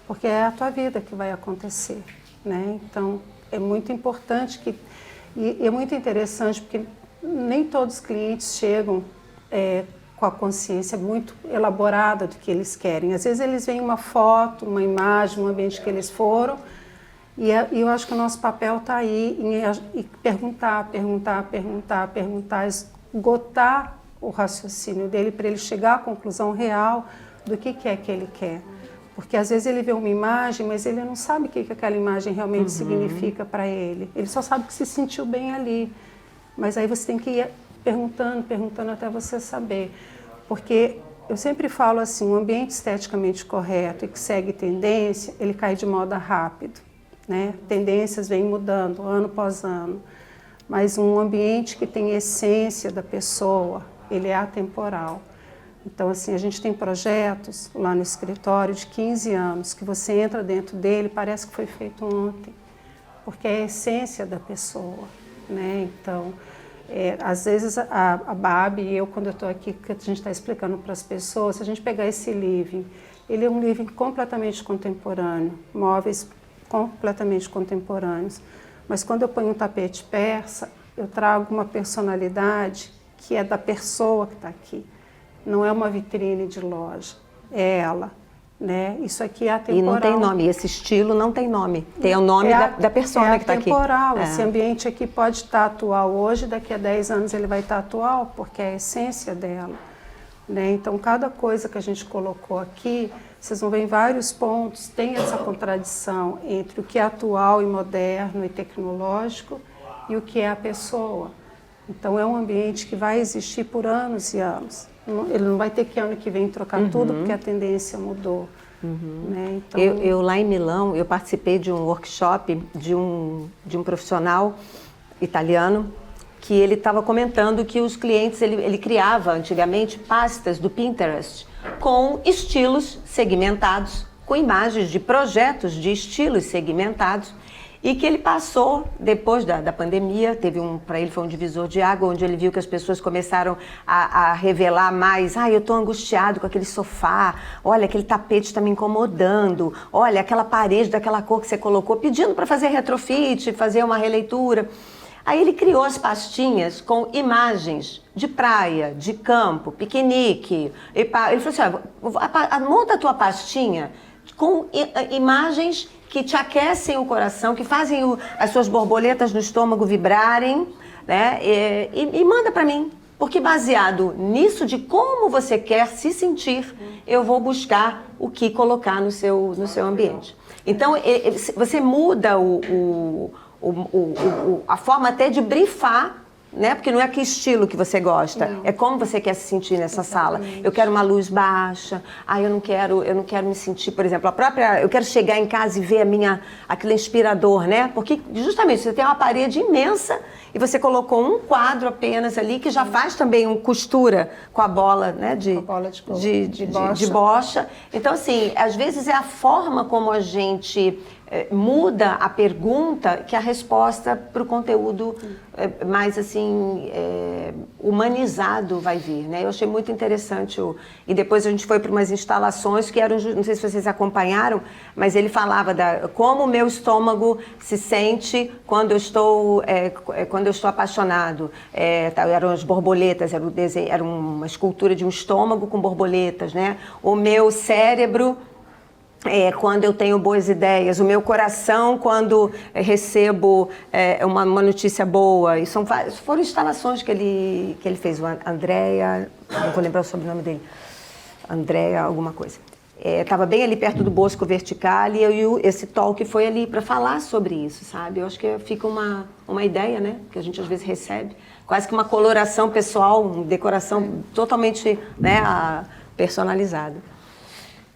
Porque é a tua vida que vai acontecer, né? Então, é muito importante e é muito interessante, porque nem todos os clientes chegam com a consciência muito elaborada do que eles querem. Às vezes eles veem uma foto, uma imagem, um ambiente que eles foram, e eu acho que o nosso papel está aí em perguntar, esgotar o raciocínio dele para ele chegar à conclusão real do que é que ele quer. Porque às vezes ele vê uma imagem, mas ele não sabe o que aquela imagem realmente significa para ele. Ele só sabe que se sentiu bem ali. Mas aí você tem que ir perguntando até você saber. Porque eu sempre falo assim, um ambiente esteticamente correto e que segue tendência, ele cai de moda rápido, né? Tendências vêm mudando ano após ano. Mas um ambiente que tem essência da pessoa, ele é atemporal. Então, assim, a gente tem projetos lá no escritório de 15 anos, que você entra dentro dele, parece que foi feito ontem, porque é a essência da pessoa, né? Então, às vezes a Babi e eu, quando eu estou aqui, que a gente está explicando para as pessoas, se a gente pegar esse living, ele é um living completamente contemporâneo, móveis completamente contemporâneos, mas quando eu ponho um tapete persa, eu trago uma personalidade que é da pessoa que está aqui. Não é uma vitrine de loja, é ela, né? Isso aqui é atemporal. E não tem nome, esse estilo não tem nome, tem o nome da persona que está aqui. É atemporal, esse ambiente aqui pode estar atual hoje, daqui a 10 anos ele vai estar atual, porque é a essência dela, né? Então, cada coisa que a gente colocou aqui, vocês vão ver em vários pontos, tem essa contradição entre o que é atual e moderno e tecnológico e o que é a pessoa. Então, é um ambiente que vai existir por anos e anos. Ele não vai ter que ano que vem trocar tudo, porque a tendência mudou. Né? Então, Eu lá em Milão, eu participei de um workshop de um profissional italiano que ele estava comentando que os clientes, ele criava antigamente pastas do Pinterest com estilos segmentados, com imagens de projetos de estilos segmentados, e que ele passou, depois da pandemia, para ele foi um divisor de água, onde ele viu que as pessoas começaram a revelar mais, eu estou angustiado com aquele sofá, olha, aquele tapete está me incomodando, olha, aquela parede daquela cor que você colocou, pedindo para fazer retrofit, fazer uma releitura. Aí ele criou as pastinhas com imagens de praia, de campo, piquenique. Ele falou assim, monta a tua pastinha com imagens que te aquecem o coração, que fazem as suas borboletas no estômago vibrarem, né? E manda para mim, porque baseado nisso de como você quer se sentir, eu vou buscar o que colocar no seu ambiente. Então, você muda a forma até de brifar, né? Porque não é que estilo que você gosta, é como você quer se sentir nessa sala. Eu quero uma luz baixa, eu não quero me sentir, por exemplo, eu quero chegar em casa e ver aquele inspirador, né? Porque justamente você tem uma parede imensa e você colocou um quadro apenas ali que já faz também uma costura com a bola, né? De bocha. Então, assim, às vezes é a forma como a gente muda a pergunta que a resposta para o conteúdo mais assim humanizado vai vir, né? Eu achei muito interessante e depois a gente foi para umas instalações que eram, não sei se vocês acompanharam, mas ele falava como o meu estômago se sente quando eu estou apaixonado. Eram as borboletas, era uma escultura de um estômago com borboletas, né? O meu cérebro quando eu tenho boas ideias, o meu coração quando recebo uma notícia boa. E foram instalações que ele fez. O Andréa, não vou lembrar o sobrenome dele, Andréa alguma coisa. Estava bem ali perto do Bosco Vertical e esse talk foi ali para falar sobre isso, sabe? Eu acho que fica uma ideia, né? Que a gente às vezes recebe, quase que uma coloração pessoal, uma decoração totalmente, né, personalizada.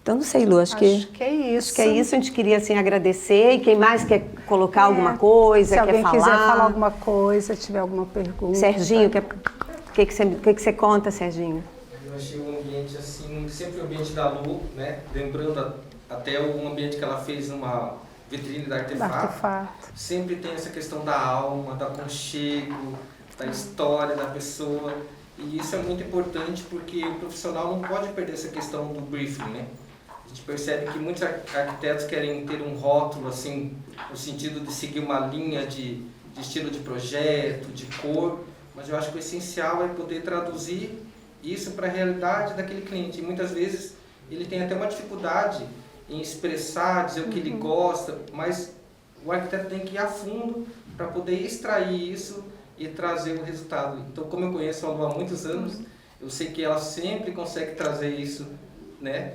Então, não sei, Lu, acho que é isso. Acho que é isso, a gente queria assim, agradecer. E quem mais quer colocar alguma coisa, se alguém quer falar? quiser falar alguma coisa, tiver alguma pergunta. Serginho, o que você conta, Serginho? Eu achei o ambiente assim, sempre o ambiente da Lu, né? Lembrando até o ambiente que ela fez numa vitrine da Artefato. Sempre tem essa questão da alma, do aconchego, da história da pessoa. E isso é muito importante porque o profissional não pode perder essa questão do briefing, né? A gente percebe que muitos arquitetos querem ter um rótulo, assim, no sentido de seguir uma linha de estilo de projeto, de cor, mas eu acho que o essencial é poder traduzir isso para a realidade daquele cliente. E muitas vezes ele tem até uma dificuldade em expressar, dizer o que ele gosta, mas o arquiteto tem que ir a fundo para poder extrair isso e trazer o resultado. Então, como eu conheço a Lu há muitos anos, eu sei que ela sempre consegue trazer isso, né,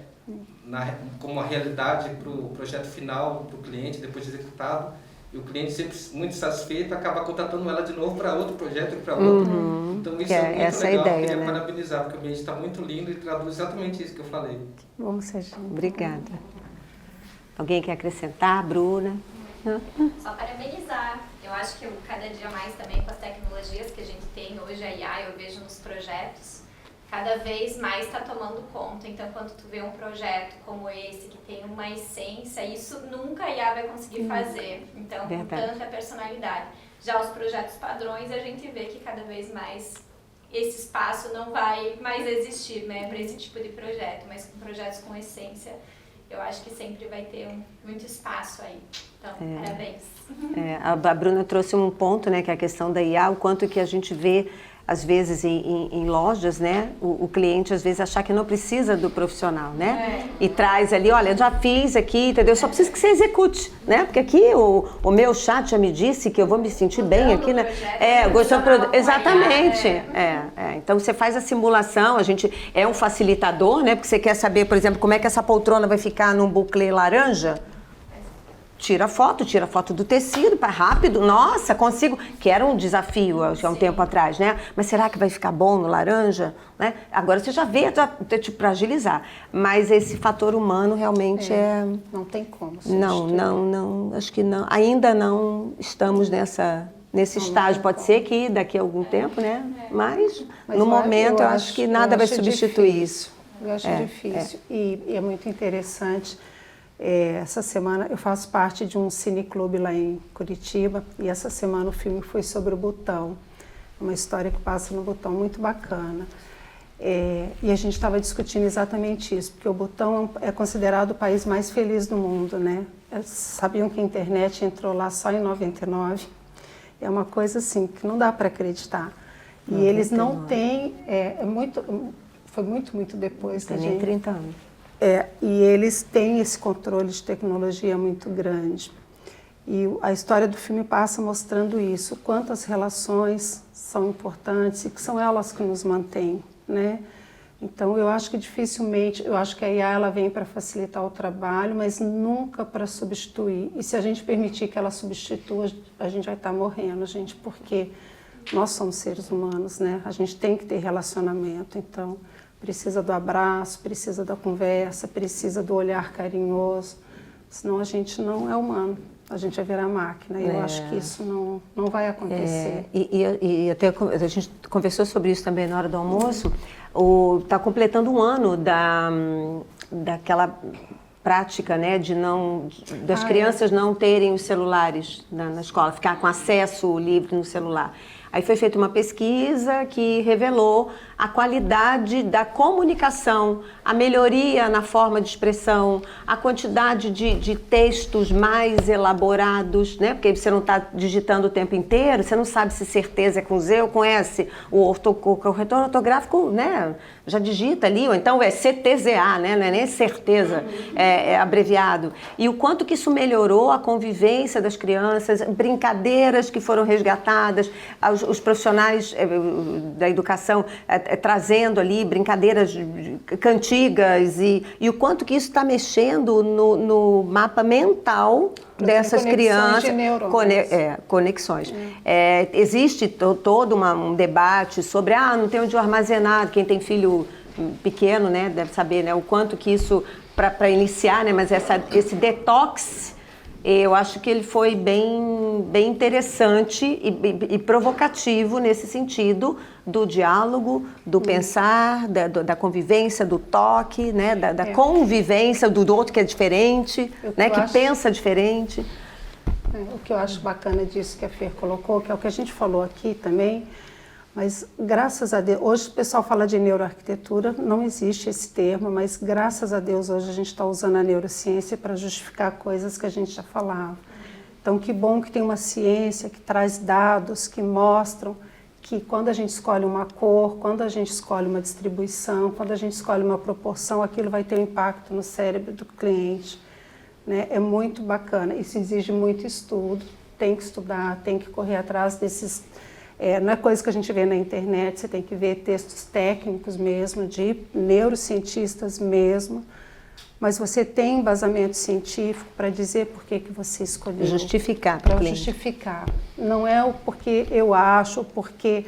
como uma realidade para o projeto final, para o cliente, depois de executado. E o cliente sempre muito satisfeito, acaba contratando ela de novo para outro projeto e para outro. Então isso é muito essa legal, ideia, eu queria né? parabenizar, porque o ambiente está muito lindo e traduz exatamente isso que eu falei. Que bom, Serginho. Obrigada. Alguém quer acrescentar? Bruna? Só parabenizar. Eu acho que cada dia mais também com as tecnologias que a gente tem hoje, a IA, eu vejo nos projetos, cada vez mais está tomando conta. Então, quando tu vê um projeto como esse, que tem uma essência, isso nunca a IA vai conseguir fazer. Então, com tanta personalidade. Já os projetos padrões, a gente vê que cada vez mais esse espaço não vai mais existir, né, para esse tipo de projeto. Mas com projetos com essência, eu acho que sempre vai ter muito espaço aí. Então, parabéns. A Bruna trouxe um ponto, né, que é a questão da IA, o quanto que a gente vê, às vezes, em lojas, né, o cliente, às vezes, achar que não precisa do profissional, né? E traz ali, olha, já fiz aqui, entendeu? Só preciso que você execute, né? Porque aqui o meu chat já me disse que eu vou me sentir bem aqui, né? Gostando do produto. Exatamente. Então, você faz a simulação, a gente é um facilitador, né? Porque você quer saber, por exemplo, como é que essa poltrona vai ficar num buclê laranja. tira foto do tecido, rápido, nossa, consigo, que era um desafio há um tempo atrás, né? Mas será que vai ficar bom no laranja? Né? Agora você já vê, tipo, para agilizar. Mas esse fator humano realmente não tem como. Não, acho que não. Ainda não estamos nesse estágio. Pode ser que daqui a algum tempo, né? Mas no momento eu acho que nada vai substituir isso. Eu acho difícil. E é muito interessante. Essa semana eu faço parte de um cineclube lá em Curitiba e essa semana o filme foi sobre o Butão, uma história que passa no Butão muito bacana. E a gente estava discutindo exatamente isso, porque o Butão é considerado o país mais feliz do mundo, né? Sabiam que a internet entrou lá só em 99? É uma coisa assim que não dá para acreditar. E 99. Eles não têm, foi muito depois da gente. Tem nem 30 anos. E eles têm esse controle de tecnologia muito grande. E a história do filme passa mostrando isso, quantas relações são importantes e que são elas que nos mantêm, né? Então eu acho que dificilmente, eu acho que a IA ela vem para facilitar o trabalho, mas nunca para substituir. E se a gente permitir que ela substitua, a gente vai estar morrendo, gente, porque nós somos seres humanos, né? A gente tem que ter relacionamento, então precisa do abraço, precisa da conversa, precisa do olhar carinhoso, senão a gente não é humano, a gente vai virar máquina. E eu acho que isso não vai acontecer. E até a gente conversou sobre isso também na hora do almoço, está completando um ano daquela prática, né, das crianças não terem os celulares na escola, ficar com acesso livre no celular. Aí foi feita uma pesquisa que revelou a qualidade da comunicação, a melhoria na forma de expressão, a quantidade de textos mais elaborados, né? Porque você não está digitando o tempo inteiro, você não sabe se certeza é com Z ou com S. O corretor ortográfico, né, já digita ali, ou então é CTZA, né? Não é nem certeza, é abreviado. E o quanto que isso melhorou a convivência das crianças, brincadeiras que foram resgatadas, os profissionais da educação trazendo ali brincadeiras cantigas e o quanto que isso está mexendo no mapa mental dessas crianças. Conexões. Existe todo um debate sobre não tem onde armazenar, quem tem filho pequeno, né, deve saber, né, o quanto que isso, para iniciar, né, mas esse detox, eu acho que ele foi bem interessante e provocativo nesse sentido do diálogo, do pensar, da convivência, do toque, né, da convivência do outro que é diferente, né, que pensa diferente. O que eu acho bacana disso que a Fer colocou, que é o que a gente falou aqui também, mas graças a Deus, hoje o pessoal fala de neuroarquitetura, não existe esse termo, mas graças a Deus hoje a gente está usando a neurociência para justificar coisas que a gente já falava. Então que bom que tem uma ciência que traz dados que mostram que quando a gente escolhe uma cor, quando a gente escolhe uma distribuição, quando a gente escolhe uma proporção, aquilo vai ter um impacto no cérebro do cliente, né? É muito bacana, isso exige muito estudo, tem que estudar, tem que correr atrás desses... não é coisa que a gente vê na internet, você tem que ver textos técnicos mesmo, de neurocientistas mesmo, mas você tem embasamento científico para dizer por que você escolheu. Justificar para justificar. Não é o porque eu acho, porque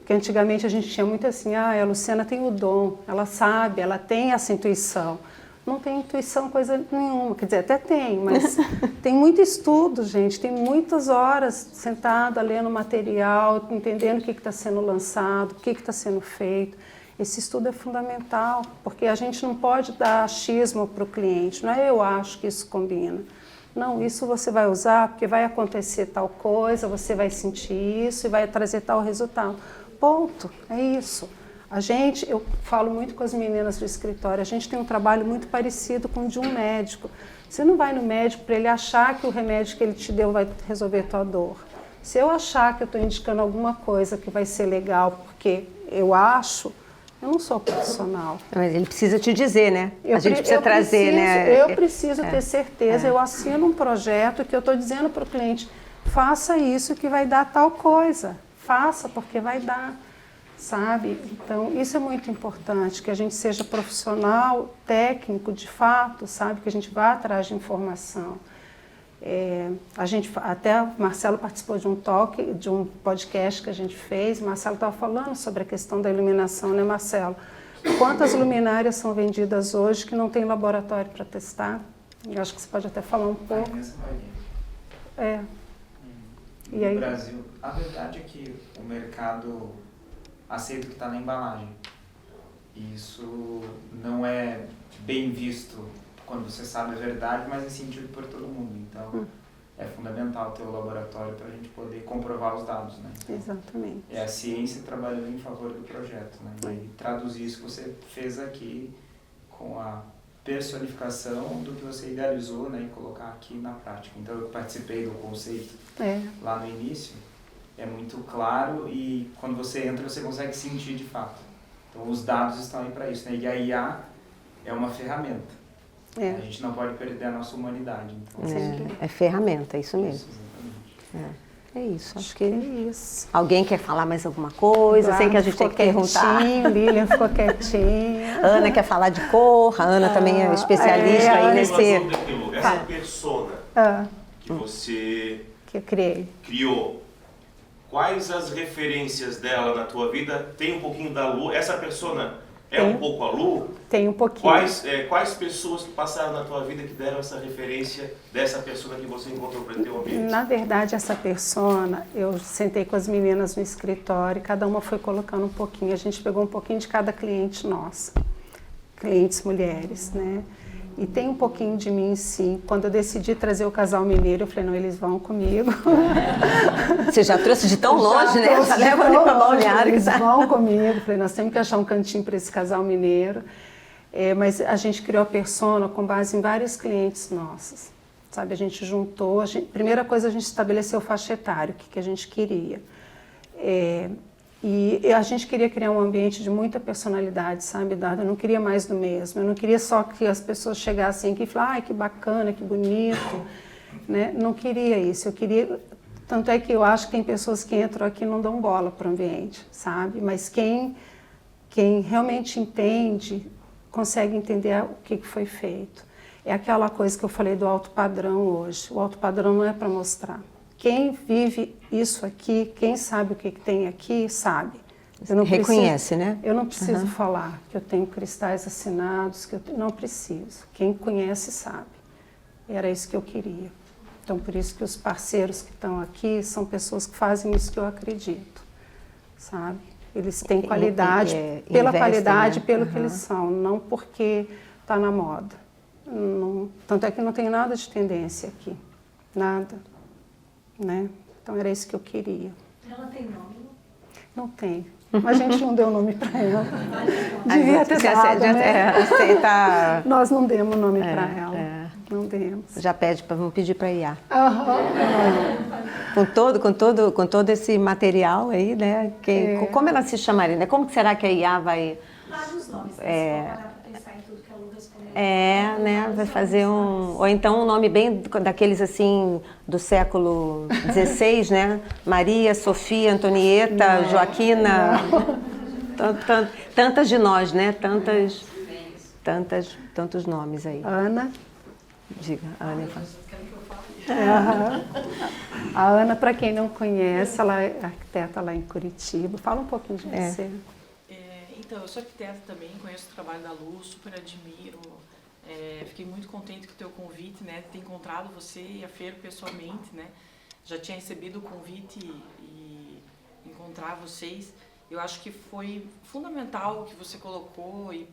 antigamente a gente tinha muito assim, a Luciana tem o dom, ela sabe, ela tem essa intuição. Não tem intuição coisa nenhuma, quer dizer, até tem, mas tem muito estudo, gente, tem muitas horas sentada lendo material, entendendo o que está sendo lançado, o que está sendo feito. Esse estudo é fundamental, porque a gente não pode dar achismo para o cliente, não é eu acho que isso combina. Não, isso você vai usar porque vai acontecer tal coisa, você vai sentir isso e vai trazer tal resultado. Ponto, é isso. Eu falo muito com as meninas do escritório, a gente tem um trabalho muito parecido com o de um médico. Você não vai no médico para ele achar que o remédio que ele te deu vai resolver a tua dor. Se eu achar que eu estou indicando alguma coisa que vai ser legal porque eu acho, eu não sou profissional. Mas ele precisa te dizer, né? A gente precisa trazer, né? Eu preciso ter certeza, eu assino um projeto que eu estou dizendo para o cliente, faça isso que vai dar tal coisa, faça porque vai dar. Sabe? Então, isso é muito importante, que a gente seja profissional, técnico, de fato, sabe? Que a gente vá atrás de informação. Até o Marcelo participou de um podcast que a gente fez. O Marcelo estava falando sobre a questão da iluminação, né, Marcelo? Quantas luminárias são vendidas hoje que não tem laboratório para testar? Eu acho que você pode até falar um pouco. E aí? No Brasil, a verdade é que o mercado aceita o que está na embalagem. E isso não é bem visto quando você sabe a verdade, mas é sentido por todo mundo. Então, é fundamental ter o laboratório para a gente poder comprovar os dados, né? Então, exatamente. É a ciência trabalhando em favor do projeto, né? E traduzir isso que você fez aqui com a personificação do que você idealizou, né? E colocar aqui na prática. Então, eu participei do conceito lá no início. É muito claro e quando você entra, você consegue sentir de fato. Então, os dados estão aí para isso, né? E a IA é uma ferramenta. A gente não pode perder a nossa humanidade. Então, é ferramenta, é isso mesmo. É isso, acho que é isso. Alguém quer falar mais alguma coisa? Sei que a gente tem que perguntar. Lilian ficou quietinha. Ana quer falar de cor, a Ana também é especialista aí nesse... Essa persona que você criou, quais as referências dela na tua vida? Tem um pouquinho da Lu? Essa persona é um pouco a Lu? Tem um pouquinho. Quais pessoas que passaram na tua vida que deram essa referência dessa persona que você encontrou para o teu ambiente? Na verdade, essa persona, eu sentei com as meninas no escritório e cada uma foi colocando um pouquinho. A gente pegou um pouquinho de cada cliente nossa, clientes mulheres, né? E tem um pouquinho de mim, sim. Quando eu decidi trazer o casal mineiro, eu falei, não, eles vão comigo. Você já trouxe de tão longe, né? Já leva ali para Balneário. Eles vão comigo. Eu falei, nós temos que achar um cantinho para esse casal mineiro. Mas a gente criou a persona com base em vários clientes nossos. Sabe, a gente juntou... primeira coisa, a gente estabeleceu o faixa etária, o que a gente queria. E a gente queria criar um ambiente de muita personalidade, sabe, Dada? Eu não queria mais do mesmo. Eu não queria só que as pessoas chegassem aqui e falassem, ai, que bacana, que bonito. Né? Não queria isso. Eu queria... Tanto é que eu acho que tem pessoas que entram aqui e não dão bola para o ambiente, sabe? Mas quem realmente entende, consegue entender o que foi feito. É aquela coisa que eu falei do alto padrão hoje. O alto padrão não é para mostrar. Quem vive isso aqui, quem sabe o que tem aqui, sabe. Eu não reconhece, né? Eu não preciso falar que eu tenho cristais assinados, não preciso. Quem conhece sabe. Era isso que eu queria. Então, por isso que os parceiros que estão aqui são pessoas que fazem isso que eu acredito, sabe? Eles têm qualidade, pela qualidade, né? Pelo que eles são, não porque está na moda. Não, tanto é que não tem nada de tendência aqui, nada. Né? Então era isso que eu queria. Ela tem nome? Não tem. A gente não deu nome para ela. Devia ter dado, né? Nós não demos nome para ela. Não demos. Já vamos pedir para a IA. Com todo esse material aí, né? Como ela se chamaria? Né? Como será que a IA vai... Vários nomes. Pensar em tudo que a Lu respondeu. Né? Vai fazer ou então um nome bem daqueles assim do século XVI, né? Maria, Sofia, Antonieta, Joaquina, tantas de nós, né? Tantos nomes aí. Ana. Diga, Ana. A Ana, para quem não conhece, ela é arquiteta lá em Curitiba. Fala um pouquinho de você. Então, eu sou arquiteta também, conheço o trabalho da Lu, super admiro. Fiquei muito contente com o teu convite, né? Ter encontrado você e a Fer pessoalmente, né? Já tinha recebido o convite e encontrar vocês. Eu acho que foi fundamental o que você colocou e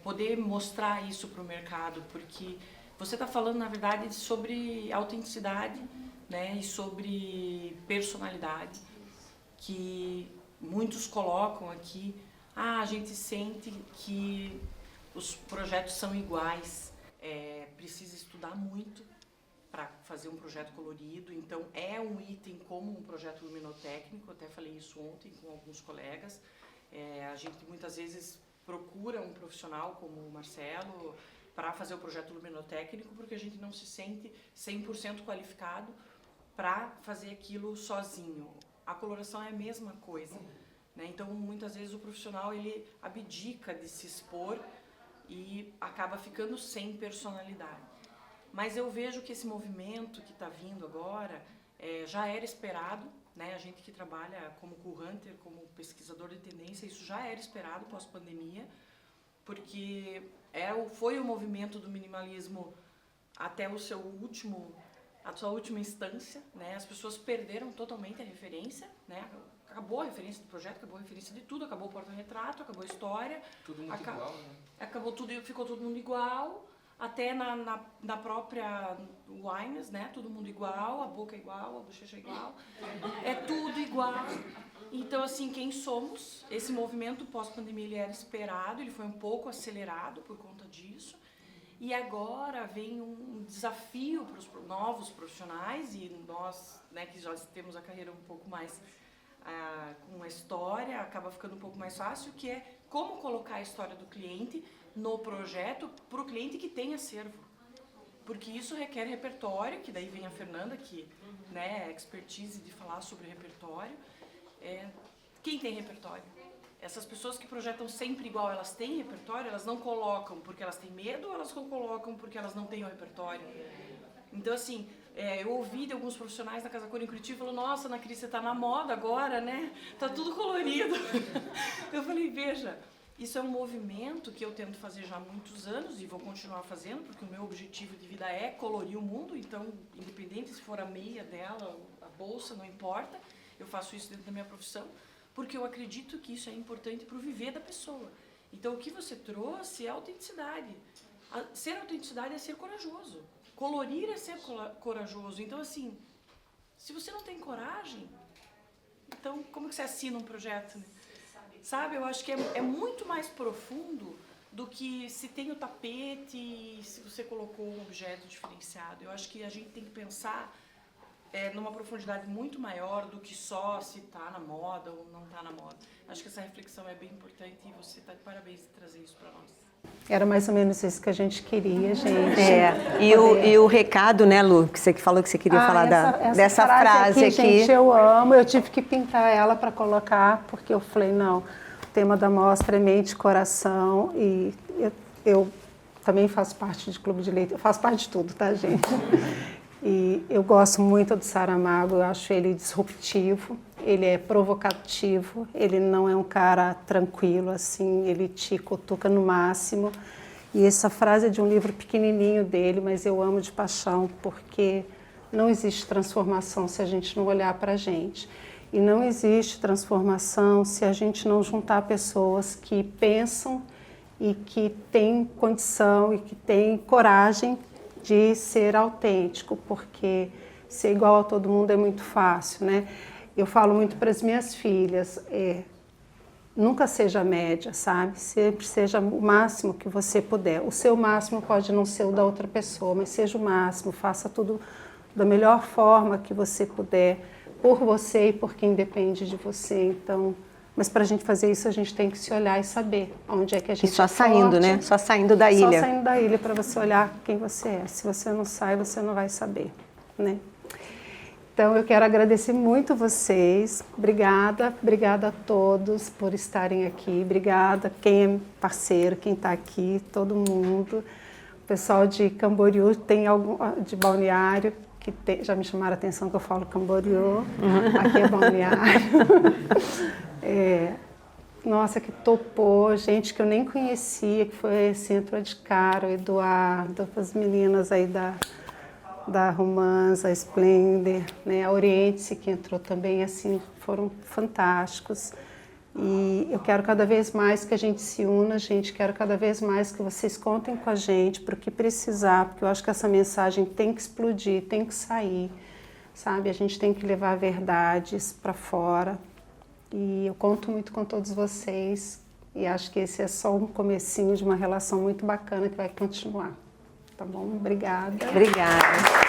poder mostrar isso para o mercado, porque você está falando, na verdade, sobre autenticidade, né? E sobre personalidade, que muitos colocam aqui, a gente sente que os projetos são iguais, precisa estudar muito para fazer um projeto colorido, então é um item como um projeto luminotécnico, até falei isso ontem com alguns colegas, a gente muitas vezes procura um profissional como o Marcelo para fazer o projeto luminotécnico, porque a gente não se sente 100% qualificado para fazer aquilo sozinho. A coloração é a mesma coisa, né? Então, muitas vezes o profissional ele abdica de se expor e acaba ficando sem personalidade. Mas eu vejo que esse movimento que está vindo agora já era esperado, né? A gente que trabalha como co-hunter, como pesquisador de tendência, isso já era esperado pós-pandemia, porque foi o movimento do minimalismo até a sua última instância, né? As pessoas perderam totalmente a referência, né? Acabou a referência do projeto, acabou a referência de tudo, acabou o porta-retrato, acabou a história. Tudo muito igual, né? Acabou tudo, ficou todo mundo igual, até na própria Wines, né? Todo mundo igual, a boca é igual, a bochecha é igual, é tudo igual. Então, assim, quem somos? Esse movimento pós-pandemia, ele era esperado, ele foi um pouco acelerado por conta disso. E agora vem um desafio para os novos profissionais e nós, né, que já temos a carreira um pouco mais com a história, acaba ficando um pouco mais fácil, que é como colocar a história do cliente no projeto para o cliente que tem acervo. Porque isso requer repertório, que daí vem a Fernanda, que, né, é expertise de falar sobre repertório. Quem tem repertório? Essas pessoas que projetam sempre igual, elas têm repertório, elas não colocam porque elas têm medo ou elas não colocam porque elas não têm o repertório? Então, assim, eu ouvi de alguns profissionais na Casa Cor em Curitiba, falando, nossa, Ana Cris, você tá na moda agora, né? Tá tudo colorido. Eu falei, veja, isso é um movimento que eu tento fazer já há muitos anos e vou continuar fazendo, porque o meu objetivo de vida é colorir o mundo, então, independente se for a meia dela, a bolsa, não importa, eu faço isso dentro da minha profissão, porque eu acredito que isso é importante para o viver da pessoa. Então, o que você trouxe é autenticidade. Ser autenticidade é ser corajoso. Colorir é ser corajoso. Então, assim, se você não tem coragem, então como que você assina um projeto? Né? Sabe, eu acho que é muito mais profundo do que se tem o tapete e se você colocou um objeto diferenciado. Eu acho que a gente tem que pensar numa profundidade muito maior do que só se está na moda ou não está na moda. Acho que essa reflexão é bem importante e você está de parabéns de trazer isso para nós. Era mais ou menos isso que a gente queria, gente. E o recado, né, Lu, que você falou que você queria falar dessa frase aqui. Gente, eu amo, eu tive que pintar ela para colocar, porque eu falei, não, o tema da mostra é mente e coração, e eu também faço parte de Clube de Leitura, eu faço parte de tudo, tá, gente? E eu gosto muito do Saramago, eu acho ele disruptivo, ele é provocativo, ele não é um cara tranquilo, assim, ele te cutuca no máximo. E essa frase é de um livro pequenininho dele, mas eu amo de paixão, porque não existe transformação se a gente não olhar para a gente. E não existe transformação se a gente não juntar pessoas que pensam e que têm condição e que têm coragem de ser autêntico, porque ser igual a todo mundo é muito fácil, né? Eu falo muito para as minhas filhas, nunca seja média, sabe? Sempre seja o máximo que você puder. O seu máximo pode não ser o da outra pessoa, mas seja o máximo, faça tudo da melhor forma que você puder, por você e por quem depende de você. Então, mas para a gente fazer isso, a gente tem que se olhar e saber onde é que a gente só saindo, né? Só saindo da ilha. Só saindo da ilha para você olhar quem você é. Se você não sai, você não vai saber, né? Então, eu quero agradecer muito vocês. Obrigada a todos por estarem aqui. Obrigada quem é parceiro, quem está aqui, todo mundo. O pessoal de Camboriú, tem algum de Balneário, que já me chamaram a atenção que eu falo Camboriú. Aqui é Balneário. Nossa, que topou, gente que eu nem conhecia, que foi assim, entrou de cara, o Eduardo, as meninas aí da Romanza, a Splendor, né, a Oriente, que entrou também, assim, foram fantásticos. E eu quero cada vez mais que a gente se una, gente, quero cada vez mais que vocês contem com a gente para o que precisar, porque eu acho que essa mensagem tem que explodir, tem que sair, sabe? A gente tem que levar verdades para fora. E eu conto muito com todos vocês e acho que esse é só um comecinho de uma relação muito bacana que vai continuar. Tá bom? Obrigada. Obrigada.